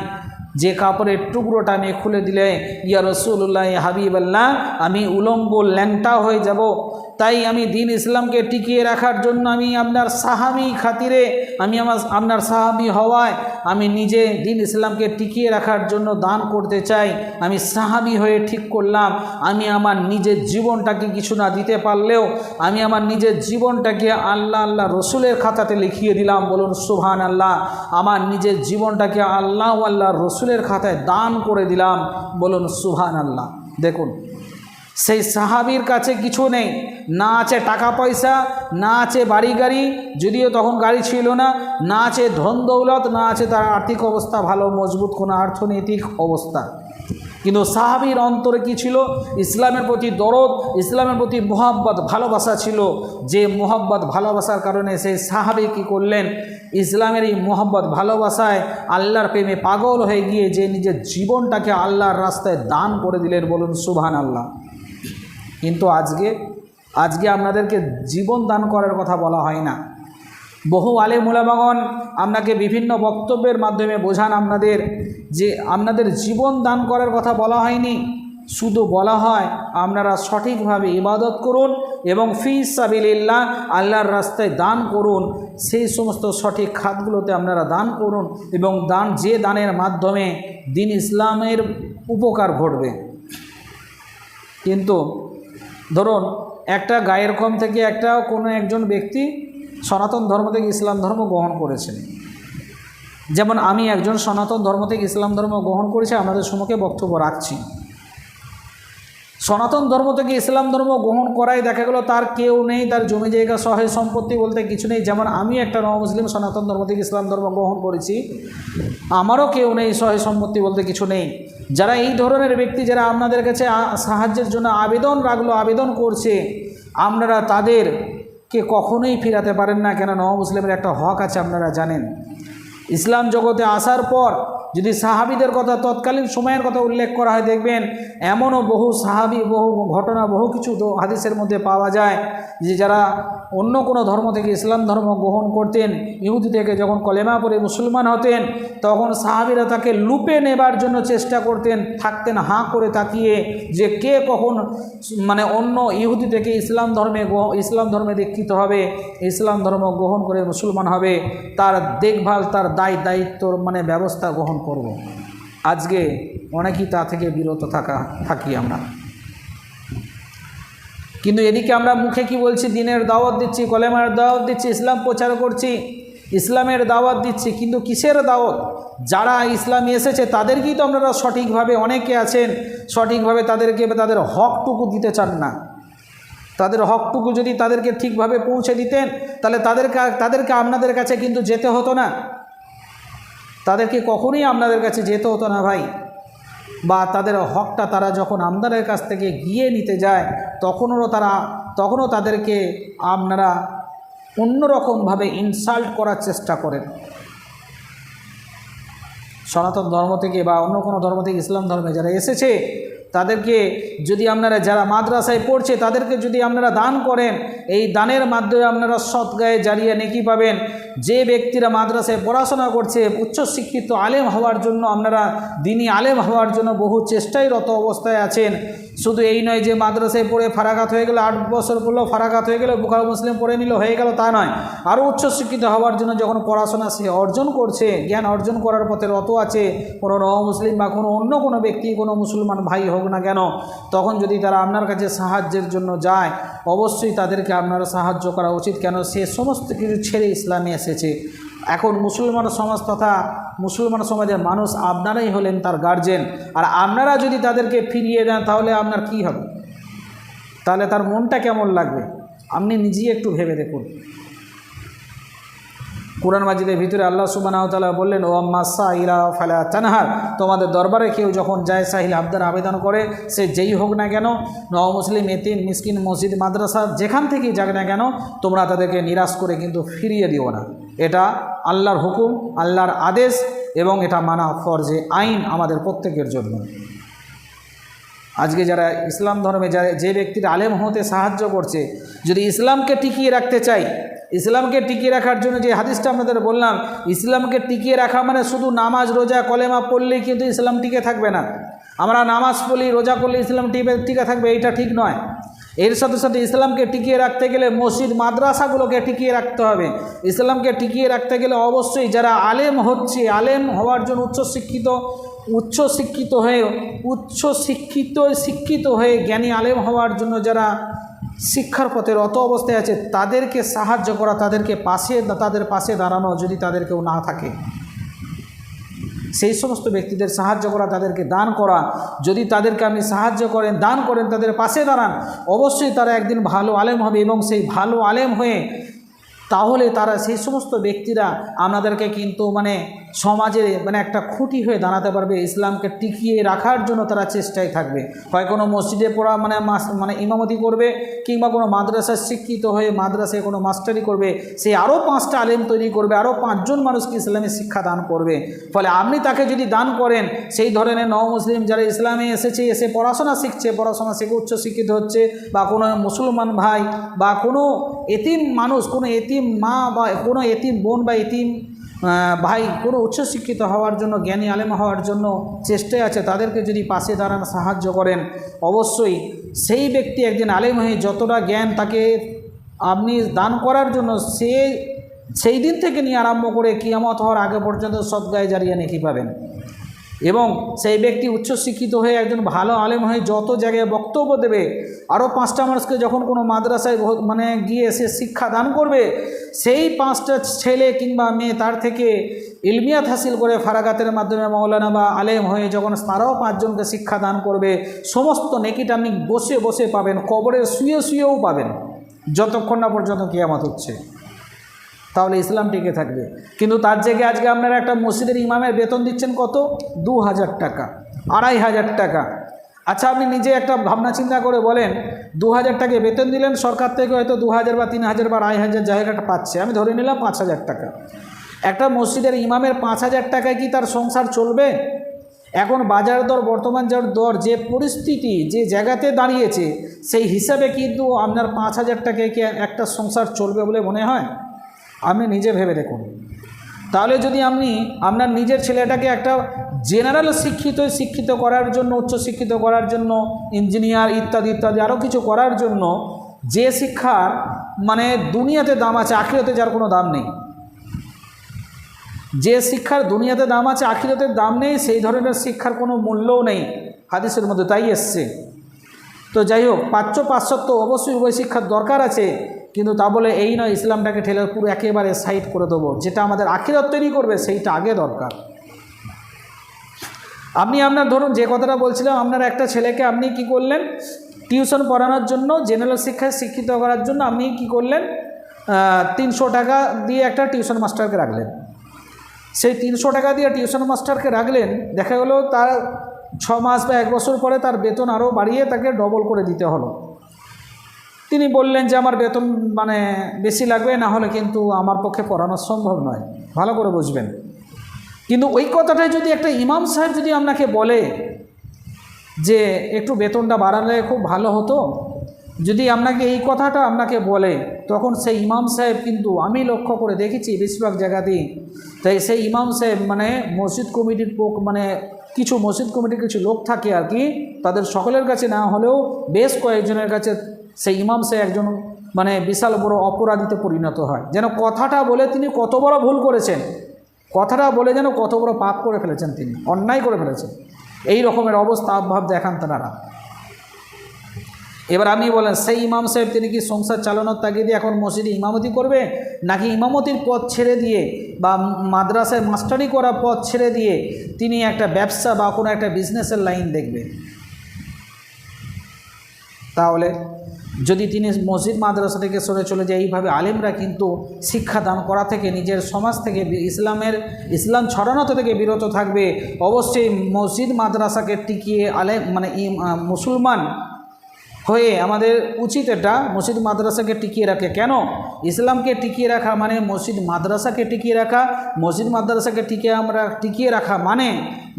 যে কাপড়ের টুকরোটা আমি খুলে দিলে ইয়া রাসূলুল্লাহ ইয়া হাবিবাল্লাহ আমি উলঙ্গ ল্যাংটা হয়ে যাব। তাই আমি দিন ইসলামকে টিকিয়ে রাখার জন্য আমি আপনার সাহাবী খাতিরে, আমি আপনার সাহাবী হওয়ায় আমি নিজে দিন ইসলামকে টিকিয়ে রাখার জন্য দান করতে চাই। আমি সাহাবী হয়ে ঠিক করলাম, আমি আমার নিজের জীবনটাকে কিছু না দিতে পারলেও আমি আমার নিজের জীবনটাকে আল্লাহ রসুলের খাতাতে লিখিয়ে দিলাম। বলুন সুবহানাল্লাহ। আমার নিজের জীবনটাকে আল্লাহ রসুলের খাতায় দান করে দিলাম। বলুন সুবহানাল্লাহ। দেখুন, সেই সাহাবীর কাছে কিছু নেই, না আছে টাকা পয়সা, না আছে বাড়ি গাড়ি, যদিও তখন গাড়ি ছিল না, না আছে ধন দৌলত, না আছে তার আর্থিক অবস্থা ভালো মজবুত কোনো অর্থনৈতিক অবস্থা, কিন্তু সাহাবীর অন্তরে কি ছিল? ইসলামের প্রতি দরদ, ইসলামের প্রতি মোহাব্বত, ভালোবাসা ছিল। যে মোহাব্বত ভালোবাসার কারণে সেই সাহাবী কী করলেন? ইসলামের এই মোহাব্বত ভালোবাসায় আল্লাহর প্রেমে পাগল হয়ে গিয়ে যে নিজের জীবনটাকে আল্লাহর রাস্তায় দান করে দিলেন। বলুন সুবহানাল্লাহ। কিন্তু আজকে আপনাদেরকে জীবন দান করার কথা বলা হয় না। বহু আলেম ওলামাগণ আপনাকে বিভিন্ন বক্তব্যের মাধ্যমে বোঝান আপনাদের যে আপনাদের জীবন দান করার কথা বলা হয়নি, শুধু বলা হয় আপনারা সঠিকভাবে ইবাদত করুন এবং ফি সাবিলিল্লাহ আল্লাহর রাস্তায় দান করুন। সেই সমস্ত সঠিক খাতগুলোতে আপনারা দান করুন এবং যে দানের মাধ্যমে দ্বীন ইসলামের উপকার ঘটবে। কিন্তু ধরুন একটা গায়ের কম থেকে কোনো একজন ব্যক্তি সনাতন ধর্ম থেকে ইসলাম ধর্ম গ্রহণ করেছেন। যেমন আমি একজন সনাতন ধর্ম থেকে ইসলাম ধর্ম গ্রহণ করেছি, আপনাদের সম্মুখে বক্তব্য রাখছি। সনাতন ধর্ম থেকে ইসলাম ধর্ম গ্রহণ করাই দেখা গেল তার কেউ নেই, তার জমি জায়গা সহায় সম্পত্তি বলতে কিছু নেই। যেমন আমি একটা মুসলিম সনাতন ধর্ম থেকে ইসলাম ধর্ম গ্রহণ করেছি, আমারও কেউ নেই, সহায় সম্পত্তি বলতে কিছু নেই। যারা এই ধরনের ব্যক্তি, যারা আপনাদের কাছে সাহায্যের জন্য আবেদন করছে, আপনারা তাদেরকে কখনোই ফিরাতে পারেন না। কেন? মুসলিমের একটা হক আছে, আপনারা জানেন। ইসলাম জগতে আসার পর যদি সাহাবীদের কথা, তৎকালীন সময়ের কথা উল্লেখ করা হয়, দেখবেন এমনও বহু সাহাবী, বহু ঘটনা, বহু কিছু হাদিসের মধ্যে পাওয়া যায় যে যারা অন্য কোনো ধর্ম থেকে ইসলাম ধর্ম গ্রহণ করতেন, ইহুদি থেকে যখন কলেমা পড়ে মুসলমান হতেন, তখন সাহাবীরা তাকে লুপে নেবার জন্য চেষ্টা করতেন, থাকতেন হাঁ করে তাকিয়ে যে কে কখন অন্য ইহুদি থেকে ইসলাম ধর্মে দীক্ষিত হবে, ইসলাম ধর্ম গ্রহণ করে মুসলমান হবে, তার দেখভাল, তার দায়িত্বর ব্যবস্থা গ্রহণ করব। আজকে অনেকেই তা থেকে বিরত থাকি আমরা। কিন্তু এদিকে আমরা মুখে কি বলছি? দ্বীনের দাওয়াত দিচ্ছি, কলেমার দাওয়াত দিচ্ছি, ইসলাম প্রচার করছি, ইসলামের দাওয়াত দিচ্ছি, কিন্তু কিসের দাওয়াত? যারা ইসলামে এসেছে তাদেরকেই তো আপনারা সঠিকভাবে, অনেকে আছেন সঠিকভাবে তাদের হকটুকু দিতে চান না। তাদের হকটুকু যদি তাদেরকে ঠিকভাবে পৌঁছে দিতেন, তাহলে তাদেরকে আপনাদের কাছে কিন্তু যেতে হতো না, তাদেরকে কখনোই আপনাদের কাছে যেতে হতো না ভাই। বা তাদের হকটা তারা যখন আপনাদের কাছ থেকে গিয়ে নিতে যায়, তখনও তাদেরকে আপনারা অন্যরকমভাবে ইনসাল্ট করার চেষ্টা করেন। সনাতন ধর্ম থেকে বা অন্য কোনো ধর্ম থেকে ইসলাম ধর্মে যারা এসেছে, তাদেরকে যদি আপনারা, যারা মাদ্রাসায় পড়ছে, তাদেরকে যদি আপনারা দান করেন, এই দানের মাধ্যমে আপনারা সৎ গায়ে জারিয়া নেকি পাবেন। যে ব্যক্তিরা মাদ্রাসায় পড়াশোনা করছে, উচ্চশিক্ষিত আলেম হওয়ার জন্য, আপনারা দ্বীনি আলেম হওয়ার জন্য বহু চেষ্টায় রত অবস্থায় আছেন। শুধু এই নয় যে মাদ্রাসায় পড়ে ফারাগাত হয়ে গেল, 8 বছর পড়লো ফারাগাত হয়ে গেল, বুখারী মুসলিম পড়ে নিল, হয়ে গেল, তা নয়। আরও উচ্চশিক্ষিত হওয়ার জন্য যখন পড়াশোনা সে অর্জন করছে, জ্ঞান অর্জন করার পথে রত আছে, কোনো মুসলিম বা অন্য কোনো ব্যক্তি, কোনো মুসলমান ভাই হোক না কেন, তখন যদি তারা আপনার কাছে সাহায্যের জন্য যায়, অবশ্যই তাদেরকে আপনারা সাহায্য করা উচিত। কেন? সে সমস্ত কিছু ছেড়ে ইসলামে এসেছে। এখন মুসলমান সমাজ তথা মুসলমান সমাজের মানুষ আপনারাই হলেন তার গার্জেন। আর আপনারা যদি তাদেরকে ফিরিয়ে দেন, তাহলে আপনার কি হবে? তাহলে তার মনটা কেমন লাগবে? আপনি নিজেই একটু ভেবে দেখুন। কুরআন মাজিদের ভিতরে আল্লাহ সুবহানাহু ওয়া তাআলা বললেন, ও আম্মা সাইলা ফালা তানহার, তোমাদের দরবারে কেউ যখন যায়, সাহিল আবদার আবেদন করে, সে যেই হোক না কেন, মুসলিম, এতিম, মিসকিন, মসজিদ, মাদ্রাসা, যেখান থেকেই যাক না কেন, তোমরা তাদেরকে নিরাশ করে কিন্তু ফিরিয়ে দিও না। এটা আল্লাহর হুকুম, আল্লাহর আদেশ, এবং এটা মানা ফরজে আইন আমাদের প্রত্যেকের জন্য। আজকে যারা ইসলাম ধর্মে যে ব্যক্তির আলেম হতে সাহায্য করছে, যদি ইসলামকে টিকিয়ে রাখতে চাই, ইসলামকে টিকিয়ে রাখার জন্য যে হাদিসটা আপনাদের বললাম, ইসলামকে টিকিয়ে রাখা মানে শুধু নামাজ, রোজা, কলেমা পড়লেই কিন্তু ইসলাম টিকে থাকবে না। আমরা নামাজ পড়ি, রোজা করলে ইসলাম টিকে থাকবে, এইটা ঠিক নয়। এর সাথে সাথে ইসলামকে টিকিয়ে রাখতে গেলে মসজিদ, মাদ্রাসাগুলোকে টিকিয়ে রাখতে হবে। ইসলামকে টিকিয়ে রাখতে গেলে অবশ্যই যারা আলেম হচ্ছে, আলেম হওয়ার জন্য শিক্ষিত হয়ে জ্ঞানী আলেম হওয়ার জন্য যারা শিক্ষার পথে রত অবস্থায় আছে, তাদেরকে সাহায্য করা, তাদের পাশে দাঁড়ানো, যদি তাদের কেউ না থাকে, সেই সমস্ত ব্যক্তিদের সাহায্য করা, তাদেরকে দান করা। যদি তাদেরকে আপনি সাহায্য করেন, দান করেন, তাদের পাশে দাঁড়ান, অবশ্যই তারা একদিন ভালো আলেম হবে। এবং সেই ভালো আলেম হয়ে তাহলে তারা, সেই সমস্ত ব্যক্তিরা আপনাদেরকে কিন্তু সমাজে মানে একটা খুঁটি হয়ে দাঁড়াতে পারবে, ইসলামকে টিকিয়ে রাখার জন্য তারা চেষ্টায় থাকবে। হয় কোনো মসজিদে পড়া মানে ইমামতি করবে, কিংবা কোনো মাদ্রাসায় শিক্ষিত হয়ে মাদ্রাসায় কোনো মাস্টারি করবে, সে আরও 5টা আলেম তৈরি করবে, আরও 5 জন মানুষকে ইসলামের শিক্ষা দান করবে। ফলে আপনি তাকে যদি দান করেন, সেই ধরনের মুসলিম যারা ইসলামে এসে পড়াশোনা শিখছে, পড়াশোনা শিখে উচ্চশিক্ষিত হচ্ছে, বা কোনো মুসলমান ভাই বা কোনো এতিম মানুষ, কোনো এতিম মা বা কোনো এতিম বোন বা এতিম ভাই কোনো উচ্চশিক্ষিত হওয়ার জন্য, জ্ঞানী আলেম হওয়ার জন্য চেষ্টায় আছে, তাদেরকে যদি পাশে দাঁড়ান, সাহায্য করেন, অবশ্যই সেই ব্যক্তি একদিন আলেম হয়ে যতটা জ্ঞান তাকে আপনি দান করার জন্য, সেই দিন থেকে নিয়ে আরম্ভ করে কিয়ামত হওয়ার আগে পর্যন্ত সদকায়ে জারিয়া নেকি পাবেন। এবং সেই ব্যক্তি উচ্চশিক্ষিত হয়ে একজন ভালো আলেম হয়ে যত জায়গায় বক্তব্য দেবে, আরও 5টা মানুষকে যখন কোনো মাদ্রাসায় গিয়ে সে শিক্ষা দান করবে, সেই 5টা ছেলে কিংবা মেয়ে তার থেকে ইলমিয়াত হাসিল করে ফারাগাতের মাধ্যমে মৌলানা বা আলেম হয়ে যখন তারাও 5 জনকে শিক্ষা দান করবে, সমস্ত নেকিটা আপনি বসে বসে পাবেন, কবরে শুয়েও পাবেন, যতক্ষণ না পর্যন্ত কিয়ামত হচ্ছে। তাহলে ইসলাম টিকে থাকবে। কিন্তু তার জায়গায় আজকে আপনারা একটা মসজিদের ইমামের বেতন দিচ্ছেন কত? 2000 টাকা, 2500 টাকা। আচ্ছা, আপনি নিজে একটা ভাবনা চিন্তা করে বলেন, 2000 টাকা বেতন দিলেন, সরকার থেকে হয়তো 2000 বা 3000 বা 2500 জায়গাটা পাচ্ছে, আমি ধরে নিলাম 5000 টাকা। একটা মসজিদের ইমামের 5000 টাকায় কি তার সংসার চলবে? এখন বাজার দর, বর্তমান যার দর, যে পরিস্থিতি যে জায়গাতে দাঁড়িয়েছে, সেই হিসাবে কিন্তু আপনার 5000 টাকায় কি একটা সংসার চলবে বলে মনে হয়? আপনি নিজে ভেবে দেখুন। তাহলে যদি আপনি আপনার নিজের ছেলেটাকে একটা জেনারেল শিক্ষিত করার জন্য, উচ্চশিক্ষিত করার জন্য, ইঞ্জিনিয়ার ইত্যাদি ইত্যাদি আরও কিছু করার জন্য, যে শিক্ষার মানে দুনিয়াতে দাম আছে, আখিরাতে যার কোনো দাম নেই, যে শিক্ষার দুনিয়াতে দাম আছে আখিরাতের দাম নেই, সেই ধরনের শিক্ষার কোনো মূল্যও নেই, হাদিসের মধ্যে তাই এসছে। তো যাই হোক, প্রাচ্য পাশ্চাত্য অবশ্যই উভয় শিক্ষার দরকার আছে, কিন্তু তা বলে এই নয় ইসলামটাকে ঠেলে পুরো একেবারে সাইড করে দেবো। যেটা আমাদের আখিরাত তৈরি করবে সেইটা আগে দরকার। আপনি আপনার ধরুন যে কথাটা বলছিলাম, আপনার একটা ছেলেকে আপনি কি করলেন, টিউশন পড়ানোর জন্য, জেনারেল শিক্ষায় শিক্ষিত করার জন্য আপনি কি করলেন, 300 টাকা দিয়ে একটা টিউশন মাস্টারকে রাখলেন। সেই 300 টাকা দিয়ে টিউশন মাস্টারকে রাখলেন, দেখা গেলো তার 6 মাস বা 1 বছর পরে তার বেতন আরও বাড়িয়ে তাকে ডবল করে দিতে হলো। তিনি বললেন যে আমার বেতন মানে বেশি লাগবে, না হলে কিন্তু আমার পক্ষে পড়ানো সম্ভব নয়। ভালো করে বুঝবেন। কিন্তু ওই কথাটাই যদি একটা ইমাম সাহেব যদি আপনাকে বলে যে একটু বেতনটা বাড়ালে খুব ভালো হতো, যদি আপনাকে এই কথাটা আপনাকে বলে, তখন সেই ইমাম সাহেব কিন্তু, আমি লক্ষ্য করে দেখেছি বেশিরভাগ জায়গাতেই, তাই সেই ইমাম সাহেব মানে মসজিদ কমিটির কিছু মসজিদ কমিটির কিছু লোক থাকে আর কি, তাদের সকলের কাছে না হলেও বেশ কয়েকজনের কাছে সেই ইমাম সাহেব একজন মানে বিশাল বড় অপরাধীতে পরিণত হয়। যেন কথাটা বলে তিনি কত বড় ভুল করেছেন, কথাটা বলে যেন কত বড় পাপ করে ফেলেছেন, তিনি অন্যায় করে ফেলেছেন, এই রকমের অবস্থা ভাব দেখান তারা। এবার আপনি বলেন, সেই ইমাম সাহেব তিনি কি সংসার চালানোর তাগিদে এখন মসজিদে ইমামতি করবে, নাকি ইমামতির পথ ছেড়ে দিয়ে বা মাদ্রাসায় মাস্টারি করা পথ ছেড়ে দিয়ে তিনি একটা ব্যবসা বা কোনো একটা বিজনেসের লাইন দেখবে? তাহলে যদি তিনি মসজিদ মাদ্রাসা থেকে সরে চলে যায়, এইভাবে আলেমরা কিন্তু শিক্ষাদান করা থেকে, নিজের সমাজ থেকে ইসলাম ছড়ানো থেকে বিরত থাকবে। অবশ্যই মসজিদ মাদ্রাসাকে টিকিয়ে মুসলমান হয়ে আমাদের উচিত এটা মসজিদ মাদ্রাসাকে টিকিয়ে রাখে। কেন? ইসলামকে টিকিয়ে রাখা মানে মসজিদ মাদ্রাসাকে টিকিয়ে রাখা, মসজিদ মাদ্রাসাকে টিকিয়ে রাখা মানে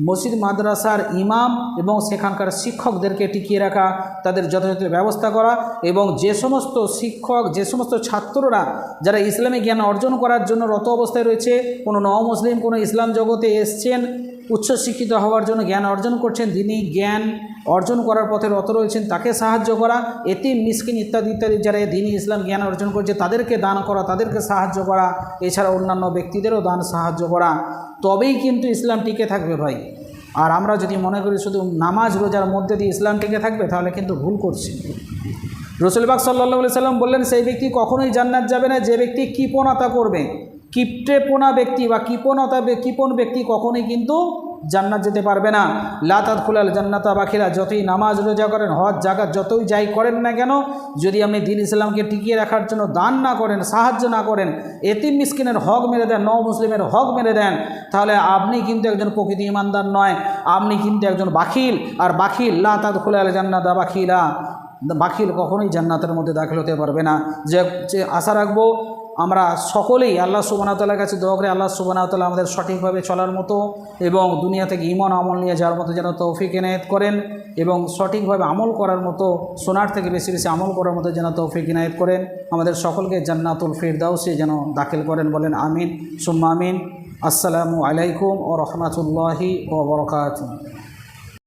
মসজিদ মাদ্রাসার ইমাম এবং সেখানকার শিক্ষকদেরকে টিকিয়ে রাখা, তাদের যথাযথ ব্যবস্থা করা, এবং যে সমস্ত শিক্ষক, যে সমস্ত ছাত্ররা যারা ইসলামী জ্ঞান অর্জন করার জন্য রত অবস্থায় রয়েছে, কোনো মুসলিম কোনো ইসলাম জগতে এসছেন, উচ্চশিক্ষিত হওয়ার জন্য জ্ঞান অর্জন করছেন, দিনই জ্ঞান অর্জন করার পথে রত রয়েছেন, তাকে সাহায্য করা, এতিম মিসকিন ইত্যাদি ইত্যাদি যারা দিনই ইসলাম জ্ঞান অর্জন করছে তাদেরকে দান করা, তাদেরকে সাহায্য করা, এছাড়া অন্যান্য ব্যক্তিদেরও দান সাহায্য করা, তবেই কিন্তু ইসলাম টিকে থাকবে ভাই। আর আমরা যদি মনে করি শুধু নামাজ রোজার মধ্যে দিয়ে ইসলাম টিকে থাকবে, তাহলে কিন্তু ভুল করছি। রাসূল পাক সাল্লাল্লাহু আলাইহি সাল্লাম বললেন, সেই ব্যক্তি কখনোই জান্নাত যাবে না যে ব্যক্তি কৃপণতা করবে। কিপ্টেপনা ব্যক্তি বা কৃপণ ব্যক্তি কখনোই কিন্তু জান্নাত যেতে পারবে না। লা তাদখুলাল জান্নাতা বাখিলা, যতই নামাজ রোজা করেন, হজ জাকাত যতই যাই করেন না কেন, যদি আপনি দ্বীন ইসলামকে টিকিয়ে রাখার জন্য দান না করেন, সাহায্য না করেন, এতিম মিসকিনের হক মেরে দেন, মুসলিমের হক মেরে দেন, তাহলে আপনি কিন্তু একজন প্রকৃত ইমানদার নয়, আপনি কিন্তু একজন বাখিল। আর বাখিল, লা তাদখুলাল জান্নাতা বাখিলা, বাখিল কখনোই জান্নাতের মধ্যে দাখিল হতে পারবে না। যে আশা রাখবো আমরা সকলেই আল্লাহ সুবহানাহু ওয়া তাআলার কাছে দোয়া করে আল্লাহ সুবহানাহু ওয়া তাআলা আমাদের সঠিকভাবে চলার মতো এবং দুনিয়া থেকে ঈমান আমল নিয়ে যাওয়ার মতো যেন তৌফিক ইনায়েত করেন, এবং সঠিকভাবে আমল করার মতো, শোনার থেকে বেশি বেশি আমল করার মতো যেন তৌফিক ইনায়েত করেন, আমাদের সকলকে জান্নাতুল ফিরদাউসে যেন দাখিল করেন। বলেন আমিন সুম্মা আমিন। আসসালামু আলাইকুম ওয়া রাহমাতুল্লাহি ওয়া বারাকাতুহু।